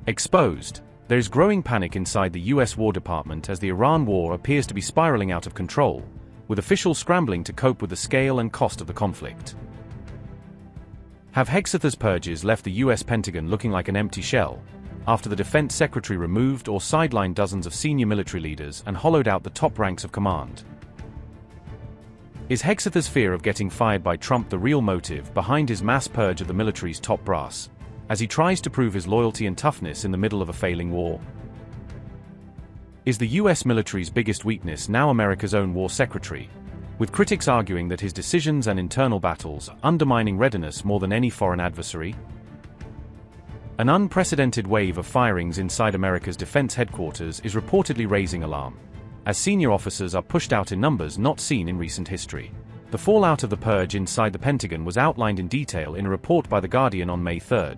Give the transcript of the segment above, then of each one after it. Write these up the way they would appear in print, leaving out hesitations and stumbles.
Exposed. There is growing panic inside the US War Department as the Iran war appears to be spiraling out of control, with officials scrambling to cope with the scale and cost of the conflict. Have Hegseth's purges left the US Pentagon looking like an empty shell, after the Defense Secretary removed or sidelined dozens of senior military leaders and hollowed out the top ranks of command? Is Hegseth's fear of getting fired by Trump the real motive behind his mass purge of the military's top brass, as he tries to prove his loyalty and toughness in the middle of a failing war? Is the US military's biggest weakness now America's own war secretary, with critics arguing that his decisions and internal battles are undermining readiness more than any foreign adversary? An unprecedented wave of firings inside America's defense headquarters is reportedly raising alarm, as senior officers are pushed out in numbers not seen in recent history. The fallout of the purge inside the Pentagon was outlined in detail in a report by The Guardian on May 3,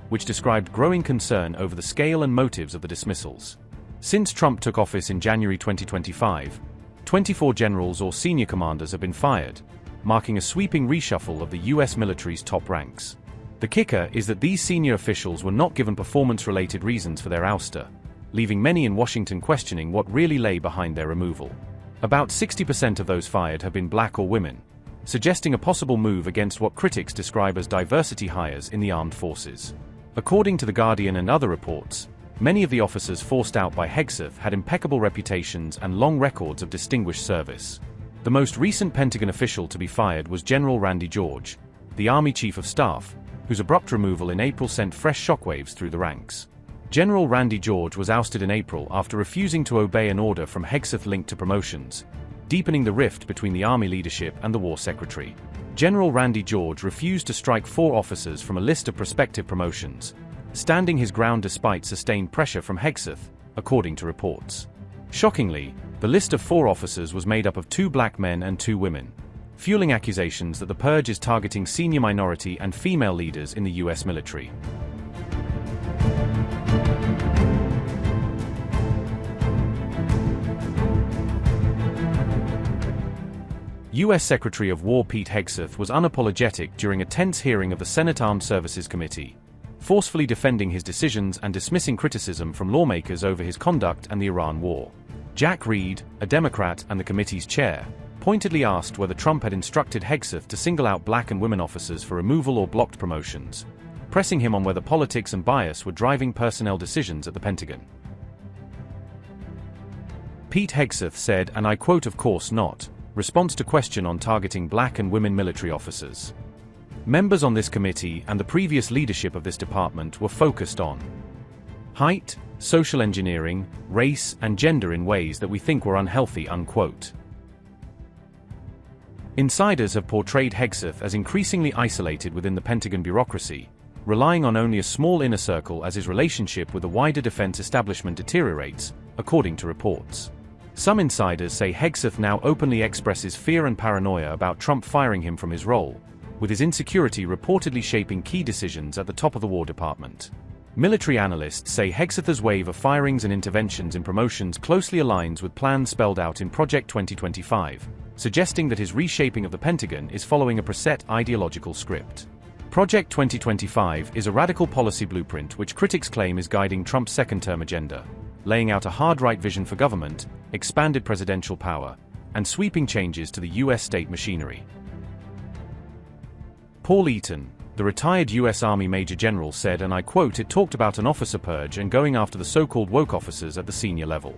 which described growing concern over the scale and motives of the dismissals. Since Trump took office in January 2025, 24 generals or senior commanders have been fired, marking a sweeping reshuffle of the US military's top ranks. The kicker is that these senior officials were not given performance-related reasons for their ouster, leaving many in Washington questioning what really lay behind their removal. About 60% of those fired have been black or women, suggesting a possible move against what critics describe as diversity hires in the armed forces. According to The Guardian and other reports, many of the officers forced out by Hegseth had impeccable reputations and long records of distinguished service. The most recent Pentagon official to be fired was General Randy George, the Army Chief of Staff, whose abrupt removal in April sent fresh shockwaves through the ranks. General Randy George was ousted in April after refusing to obey an order from Hegseth linked to promotions, deepening the rift between the Army leadership and the War Secretary. General Randy George refused to strike 4 officers from a list of prospective promotions, standing his ground despite sustained pressure from Hegseth, according to reports. Shockingly, the list of 4 officers was made up of 2 black men and 2 women, fueling accusations that the purge is targeting senior minority and female leaders in the US military. US Secretary of War Pete Hegseth was unapologetic during a tense hearing of the Senate Armed Services Committee, forcefully defending his decisions and dismissing criticism from lawmakers over his conduct and the Iran war. Jack Reed, a Democrat and the committee's chair, pointedly asked whether Trump had instructed Hegseth to single out black and women officers for removal or blocked promotions, pressing him on whether politics and bias were driving personnel decisions at the Pentagon. Pete Hegseth said, and I quote, "Of course not," response to question on targeting black and women military officers. Members on this committee and the previous leadership of this department were focused on height, social engineering, race, and gender in ways that we think were unhealthy, unquote. Insiders have portrayed Hegseth as increasingly isolated within the Pentagon bureaucracy, relying on only a small inner circle as his relationship with the wider defense establishment deteriorates, according to reports. Some insiders say Hegseth now openly expresses fear and paranoia about Trump firing him from his role, with his insecurity reportedly shaping key decisions at the top of the War Department. Military analysts say Hegseth's wave of firings and interventions in promotions closely aligns with plans spelled out in Project 2025, suggesting that his reshaping of the Pentagon is following a preset ideological script. Project 2025 is a radical policy blueprint which critics claim is guiding Trump's second-term agenda, laying out a hard-right vision for government, expanded presidential power, and sweeping changes to the U.S. state machinery. Paul Eaton, the retired U.S. Army Major General, said, and I quote, "It talked about an officer purge and going after the so-called woke officers at the senior level.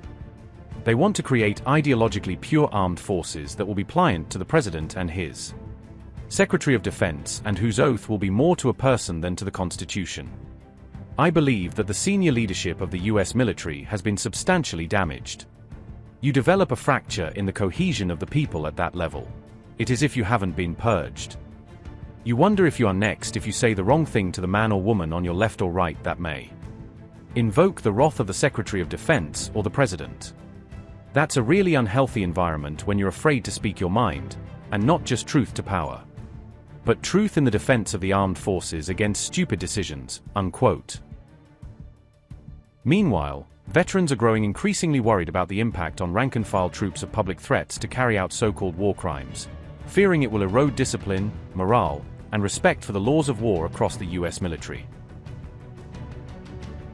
They want to create ideologically pure armed forces that will be pliant to the president and his Secretary of Defense, and whose oath will be more to a person than to the Constitution. I believe that the senior leadership of the US military has been substantially damaged. You develop a fracture in the cohesion of the people at that level. It is if you haven't been purged. You wonder if you are next if you say the wrong thing to the man or woman on your left or right that may invoke the wrath of the Secretary of Defense or the President. That's a really unhealthy environment when you're afraid to speak your mind, and not just truth to power, but truth in the defense of the armed forces against stupid decisions," unquote. Meanwhile, veterans are growing increasingly worried about the impact on rank-and-file troops of public threats to carry out so-called war crimes, fearing it will erode discipline, morale, and respect for the laws of war across the US military.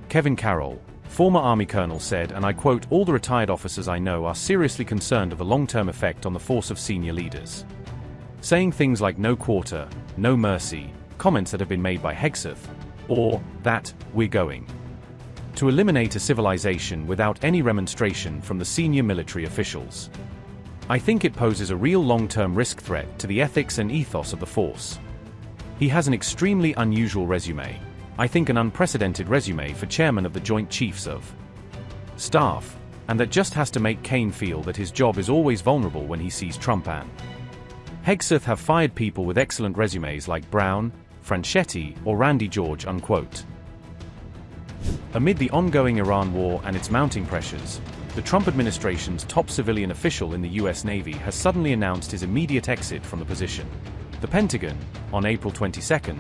Kevin Carroll, former Army colonel, said, and I quote, "All the retired officers I know are seriously concerned of the long-term effect on the force of senior leaders." Saying things like "no quarter, no mercy," comments that have been made by Hegseth, or that "we're going to eliminate a civilization" without any remonstration from the senior military officials. I think it poses a real long-term risk threat to the ethics and ethos of the force. He has an extremely unusual resume. I think an unprecedented resume for chairman of the Joint Chiefs of Staff, and that just has to make Kane feel that his job is always vulnerable when he sees Trump and Hegseth have fired people with excellent resumes like Brown, Franchetti, or Randy George, unquote. Amid the ongoing Iran war and its mounting pressures, the Trump administration's top civilian official in the U.S. Navy has suddenly announced his immediate exit from the position. The Pentagon, on April 22,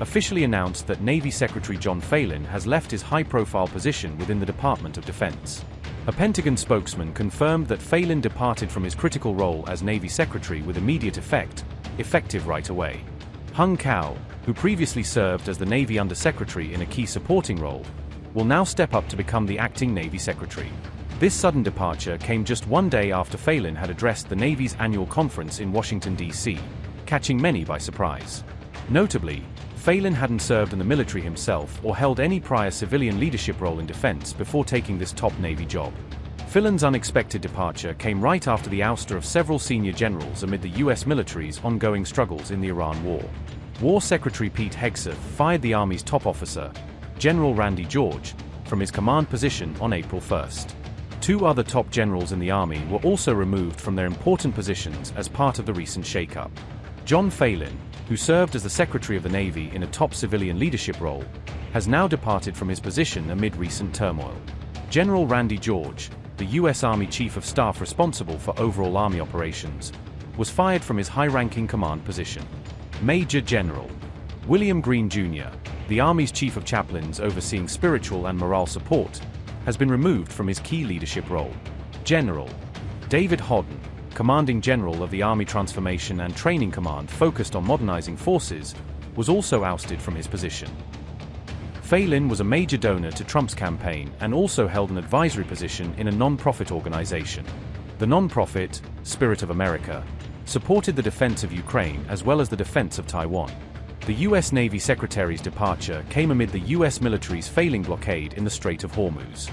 officially announced that Navy Secretary John Phelan has left his high-profile position within the Department of Defense. A Pentagon spokesman confirmed that Phelan departed from his critical role as Navy Secretary with immediate effect, effective right away. Hung Cao, who previously served as the Navy Undersecretary in a key supporting role, will now step up to become the acting Navy Secretary. This sudden departure came just one day after Phelan had addressed the Navy's annual conference in Washington, D.C., catching many by surprise. Notably, Phelan hadn't served in the military himself or held any prior civilian leadership role in defense before taking this top Navy job. Phelan's unexpected departure came right after the ouster of several senior generals amid the U.S. military's ongoing struggles in the Iran war. War Secretary Pete Hegseth fired the Army's top officer, General Randy George, from his command position on April 1. Two other top generals in the Army were also removed from their important positions as part of the recent shakeup. John Phelan, who served as the Secretary of the Navy in a top civilian leadership role, has now departed from his position amid recent turmoil. General Randy George, the U.S. Army Chief of Staff responsible for overall Army operations, was fired from his high-ranking command position. Major General William Green Jr., the Army's Chief of Chaplains overseeing spiritual and morale support, has been removed from his key leadership role. General David Hodden, Commanding General of the Army Transformation and Training Command focused on modernizing forces, was also ousted from his position. Phelan was a major donor to Trump's campaign and also held an advisory position in a non-profit organization. The non-profit, Spirit of America, supported the defense of Ukraine as well as the defense of Taiwan. The U.S. Navy Secretary's departure came amid the U.S. military's failing blockade in the Strait of Hormuz.